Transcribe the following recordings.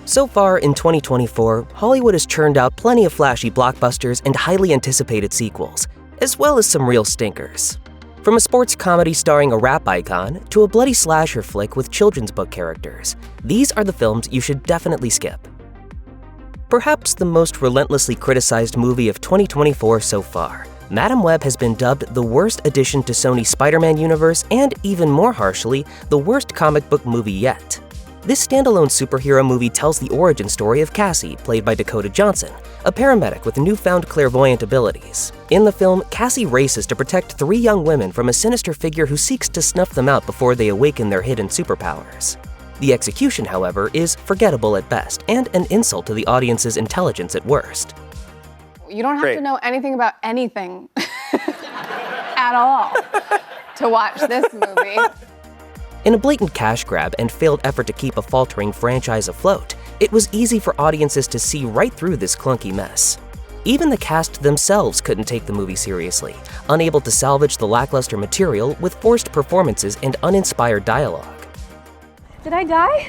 So far in 2024, Hollywood has churned out plenty of flashy blockbusters and highly anticipated sequels, as well as some real stinkers. From a sports comedy starring a rap icon to a bloody slasher flick with children's book characters, these are the films you should definitely skip. Perhaps the most relentlessly criticized movie of 2024 so far, Madame Web has been dubbed the worst addition to Sony's Spider-Man universe and, even more harshly, the worst comic book movie yet. This standalone superhero movie tells the origin story of Cassie, played by Dakota Johnson, a paramedic with newfound clairvoyant abilities. In the film, Cassie races to protect 3 young women from a sinister figure who seeks to snuff them out before they awaken their hidden superpowers. The execution, however, is forgettable at best and an insult to the audience's intelligence at worst. You don't have to know anything about anything at all to watch this movie. In a blatant cash grab and failed effort to keep a faltering franchise afloat, it was easy for audiences to see right through this clunky mess. Even the cast themselves couldn't take the movie seriously, unable to salvage the lackluster material with forced performances and uninspired dialogue. Did I die?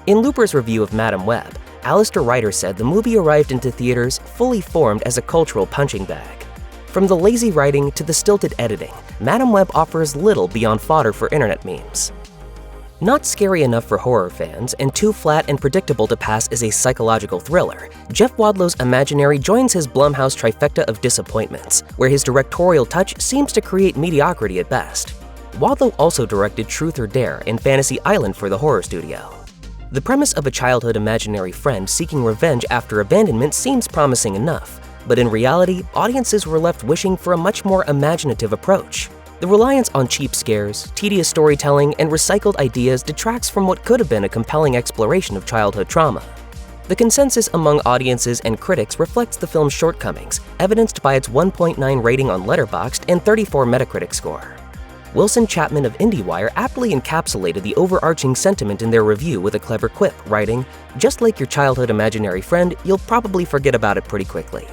In Looper's review of Madame Web, Alistair Ryder said the movie arrived into theaters fully formed as a cultural punching bag. From the lazy writing to the stilted editing, Madame Web offers little beyond fodder for internet memes. Not scary enough for horror fans and too flat and predictable to pass as a psychological thriller, Jeff Wadlow's Imaginary joins his Blumhouse trifecta of disappointments, where his directorial touch seems to create mediocrity at best. Wadlow also directed Truth or Dare and Fantasy Island for the horror studio. The premise of a childhood imaginary friend seeking revenge after abandonment seems promising enough, but in reality, audiences were left wishing for a much more imaginative approach. The reliance on cheap scares, tedious storytelling, and recycled ideas detracts from what could have been a compelling exploration of childhood trauma. The consensus among audiences and critics reflects the film's shortcomings, evidenced by its 1.9 rating on Letterboxd and 34 Metacritic score. Wilson Chapman of IndieWire aptly encapsulated the overarching sentiment in their review with a clever quip, writing, "Just like your childhood imaginary friend, you'll probably forget about it pretty quickly."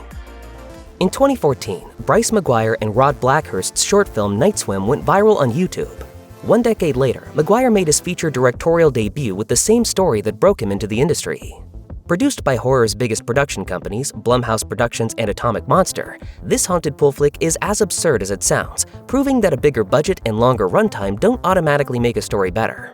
In 2014, Bryce McGuire and Rod Blackhurst's short film Night Swim went viral on YouTube. 1 decade later, McGuire made his feature directorial debut with the same story that broke him into the industry. Produced by horror's biggest production companies, Blumhouse Productions and Atomic Monster, this haunted pool flick is as absurd as it sounds, proving that a bigger budget and longer runtime don't automatically make a story better.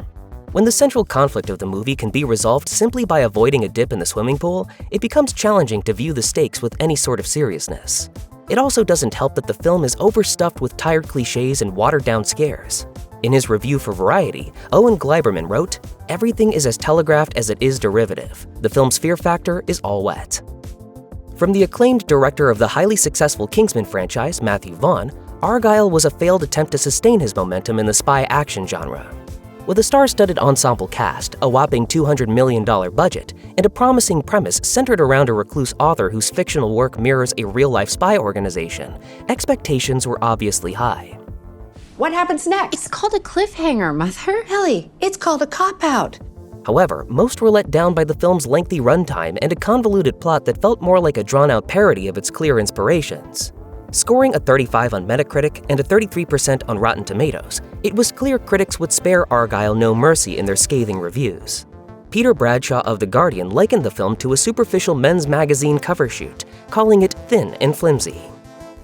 When the central conflict of the movie can be resolved simply by avoiding a dip in the swimming pool, it becomes challenging to view the stakes with any sort of seriousness. It also doesn't help that the film is overstuffed with tired cliches and watered-down scares. In his review for Variety, Owen Gleiberman wrote, "Everything is as telegraphed as it is derivative. The film's fear factor is all wet." From the acclaimed director of the highly successful Kingsman franchise, Matthew Vaughn, Argylle was a failed attempt to sustain his momentum in the spy action genre. With a star-studded ensemble cast, a whopping $200 million budget, and a promising premise centered around a recluse author whose fictional work mirrors a real-life spy organization, expectations were obviously high. What happens next? It's called a cliffhanger, Mother. Ellie, it's called a cop-out. However, most were let down by the film's lengthy runtime and a convoluted plot that felt more like a drawn-out parody of its clear inspirations. Scoring a 35 on Metacritic and a 33% on Rotten Tomatoes, it was clear critics would spare Argylle no mercy in their scathing reviews. Peter Bradshaw of The Guardian likened the film to a superficial men's magazine cover shoot, calling it thin and flimsy.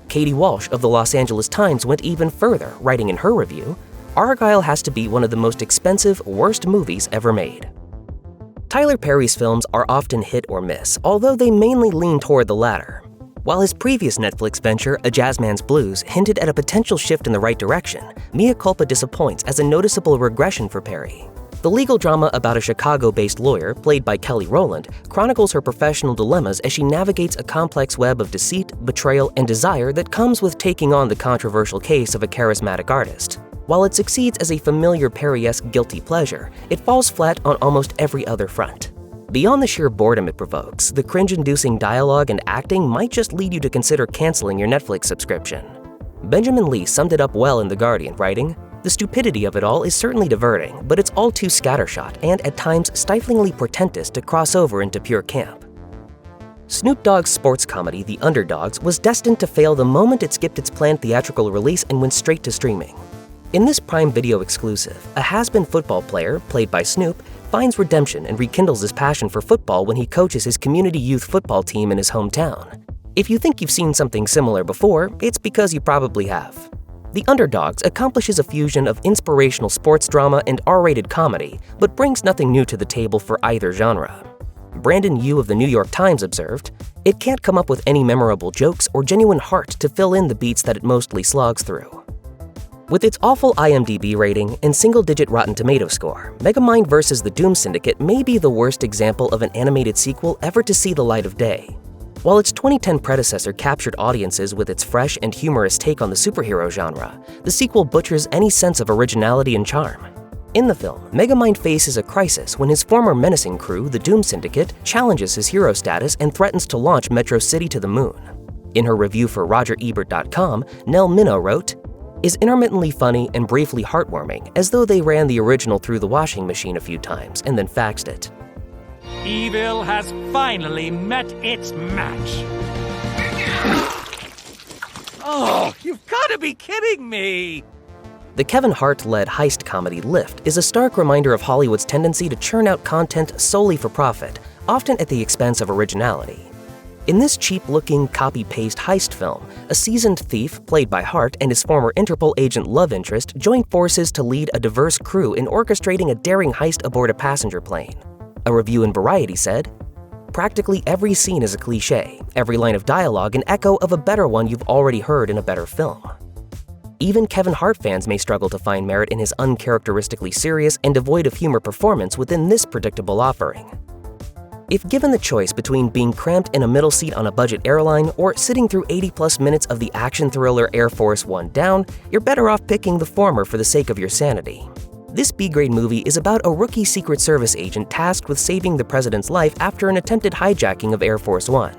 Katie Walsh of the Los Angeles Times went even further, writing in her review, "Argylle has to be one of the most expensive, worst movies ever made." Tyler Perry's films are often hit or miss, although they mainly lean toward the latter. While his previous Netflix venture, A Jazzman's Blues, hinted at a potential shift in the right direction, Mea Culpa disappoints as a noticeable regression for Perry. The legal drama about a Chicago-based lawyer, played by Kelly Rowland, chronicles her professional dilemmas as she navigates a complex web of deceit, betrayal, and desire that comes with taking on the controversial case of a charismatic artist. While it succeeds as a familiar Perry-esque guilty pleasure, it falls flat on almost every other front. Beyond the sheer boredom it provokes, the cringe-inducing dialogue and acting might just lead you to consider canceling your Netflix subscription. Benjamin Lee summed it up well in The Guardian, writing, "The stupidity of it all is certainly diverting, but it's all too scattershot and at times stiflingly portentous to cross over into pure camp." Snoop Dogg's sports comedy, The Underdoggs, was destined to fail the moment it skipped its planned theatrical release and went straight to streaming. In this Prime Video exclusive, a has-been football player, played by Snoop, finds redemption and rekindles his passion for football when he coaches his community youth football team in his hometown. If you think you've seen something similar before, it's because you probably have. The Underdoggs accomplishes a fusion of inspirational sports drama and R-rated comedy, but brings nothing new to the table for either genre. Brandon Yu of the New York Times observed, "It can't come up with any memorable jokes or genuine heart to fill in the beats that it mostly slogs through." With its awful IMDb rating and single-digit Rotten Tomatoes score, Megamind vs. the Doom Syndicate may be the worst example of an animated sequel ever to see the light of day. While its 2010 predecessor captured audiences with its fresh and humorous take on the superhero genre, the sequel butchers any sense of originality and charm. In the film, Megamind faces a crisis when his former menacing crew, the Doom Syndicate, challenges his hero status and threatens to launch Metro City to the moon. In her review for RogerEbert.com, Nell Minow wrote, "Is intermittently funny and briefly heartwarming, as though they ran the original through the washing machine a few times and then faxed it. Evil has finally met its match." Oh, you've got to be kidding me! The Kevin Hart-led heist comedy Lift is a stark reminder of Hollywood's tendency to churn out content solely for profit, often at the expense of originality. In this cheap-looking, copy-paste heist film, a seasoned thief, played by Hart, and his former Interpol agent love interest join forces to lead a diverse crew in orchestrating a daring heist aboard a passenger plane. A review in Variety said, "Practically every scene is a cliché, every line of dialogue an echo of a better one you've already heard in a better film." Even Kevin Hart fans may struggle to find merit in his uncharacteristically serious and devoid of humor performance within this predictable offering. If given the choice between being cramped in a middle seat on a budget airline or sitting through 80+ minutes of the action thriller Air Force One Down, you're better off picking the former for the sake of your sanity. This B-grade movie is about a rookie Secret Service agent tasked with saving the president's life after an attempted hijacking of Air Force One.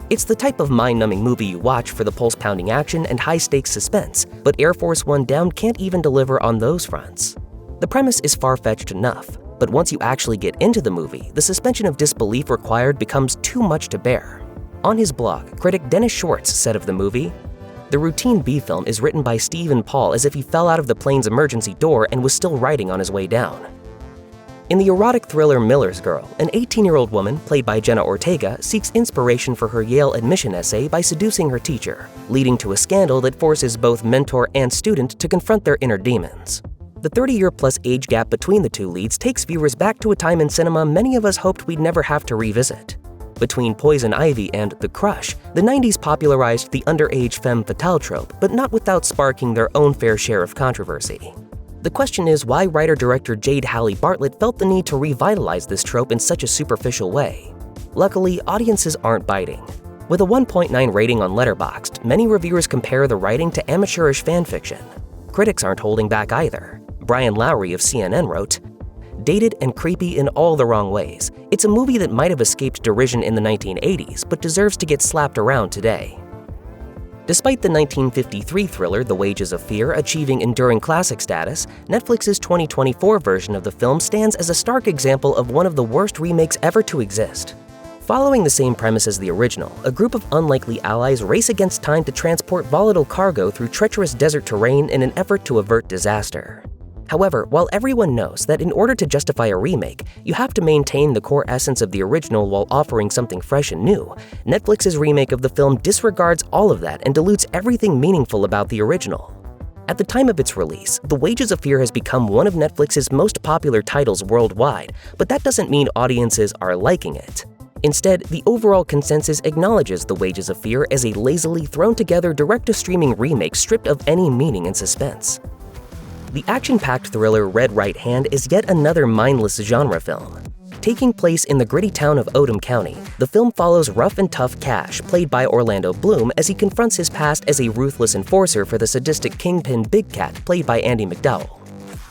It's the type of mind-numbing movie you watch for the pulse-pounding action and high-stakes suspense, but Air Force One Down can't even deliver on those fronts. The premise is far-fetched enough, but once you actually get into the movie, the suspension of disbelief required becomes too much to bear. On his blog, critic Dennis Schwartz said of the movie, "The routine B-film is written by Stephen Paul as if he fell out of the plane's emergency door and was still writing on his way down." In the erotic thriller Miller's Girl, an 18-year-old woman, played by Jenna Ortega, seeks inspiration for her Yale admission essay by seducing her teacher, leading to a scandal that forces both mentor and student to confront their inner demons. The 30-year-plus age gap between the two leads takes viewers back to a time in cinema many of us hoped we'd never have to revisit. Between Poison Ivy and The Crush, the 90s popularized the underage femme fatale trope, but not without sparking their own fair share of controversy. The question is why writer-director Jade Halley Bartlett felt the need to revitalize this trope in such a superficial way. Luckily, audiences aren't biting. With a 1.9 rating on Letterboxd, many reviewers compare the writing to amateurish fanfiction. Critics aren't holding back either. Brian Lowry of CNN wrote, "Dated and creepy in all the wrong ways, it's a movie that might have escaped derision in the 1980s, but deserves to get slapped around today." Despite the 1953 thriller The Wages of Fear achieving enduring classic status, Netflix's 2024 version of the film stands as a stark example of one of the worst remakes ever to exist. Following the same premise as the original, a group of unlikely allies race against time to transport volatile cargo through treacherous desert terrain in an effort to avert disaster. However, while everyone knows that in order to justify a remake, you have to maintain the core essence of the original while offering something fresh and new, Netflix's remake of the film disregards all of that and dilutes everything meaningful about the original. At the time of its release, The Wages of Fear has become one of Netflix's most popular titles worldwide, but that doesn't mean audiences are liking it. Instead, the overall consensus acknowledges The Wages of Fear as a lazily thrown-together direct-to-streaming remake stripped of any meaning and suspense. The action-packed thriller Red Right Hand is yet another mindless genre film. Taking place in the gritty town of Odom County, the film follows rough and tough Cash, played by Orlando Bloom, as he confronts his past as a ruthless enforcer for the sadistic kingpin Big Cat, played by Andy McDowell.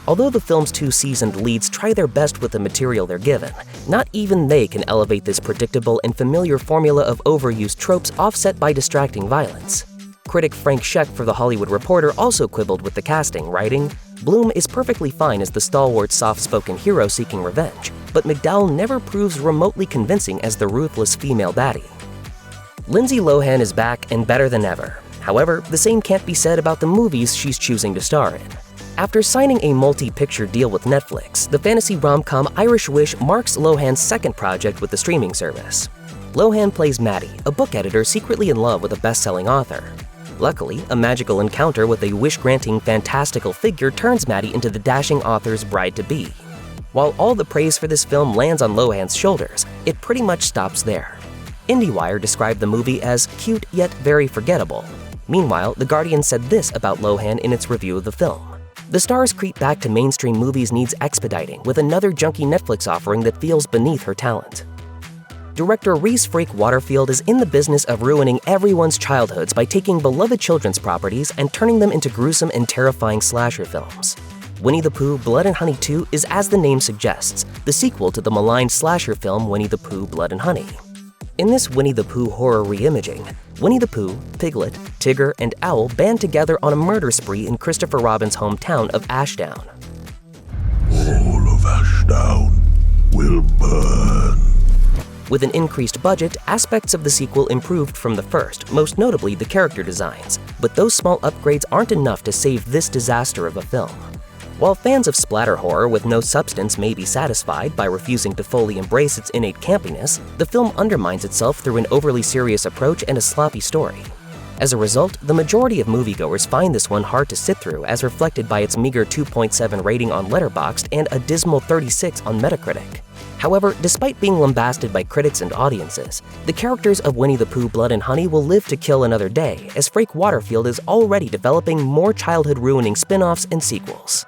Although the film's two seasoned leads try their best with the material they're given, not even they can elevate this predictable and familiar formula of overused tropes offset by distracting violence. Critic Frank Scheck for The Hollywood Reporter also quibbled with the casting, writing, "Bloom is perfectly fine as the stalwart, soft-spoken hero seeking revenge, but McDowell never proves remotely convincing as the ruthless female baddie." Lindsay Lohan is back and better than ever. However, the same can't be said about the movies she's choosing to star in. After signing a multi-picture deal with Netflix, the fantasy rom-com Irish Wish marks Lohan's second project with the streaming service. Lohan plays Maddie, a book editor secretly in love with a best-selling author. Luckily, a magical encounter with a wish-granting fantastical figure turns Maddie into the dashing author's bride-to-be. While all the praise for this film lands on Lohan's shoulders, it pretty much stops there. IndieWire described the movie as cute yet very forgettable. Meanwhile, The Guardian said this about Lohan in its review of the film. The star's creep back to mainstream movies needs expediting with another junky Netflix offering that feels beneath her talent. Director Reese Freak Waterfield is in the business of ruining everyone's childhoods by taking beloved children's properties and turning them into gruesome and terrifying slasher films. Winnie-the-Pooh Blood and Honey 2 is, as the name suggests, the sequel to the maligned slasher film Winnie-the-Pooh Blood and Honey. In this Winnie-the-Pooh horror reimaging, Winnie-the-Pooh, Piglet, Tigger, and Owl band together on a murder spree in Christopher Robin's hometown of Ashdown. All of Ashdown will burn. With an increased budget, aspects of the sequel improved from the first, most notably the character designs, but those small upgrades aren't enough to save this disaster of a film. While fans of splatter horror with no substance may be satisfied by refusing to fully embrace its innate campiness, the film undermines itself through an overly serious approach and a sloppy story. As a result, the majority of moviegoers find this one hard to sit through, as reflected by its meager 2.7 rating on Letterboxd and a dismal 36 on Metacritic. However, despite being lambasted by critics and audiences, the characters of Winnie-the-Pooh Blood and Honey will live to kill another day, as Freak Waterfield is already developing more childhood-ruining spin-offs and sequels.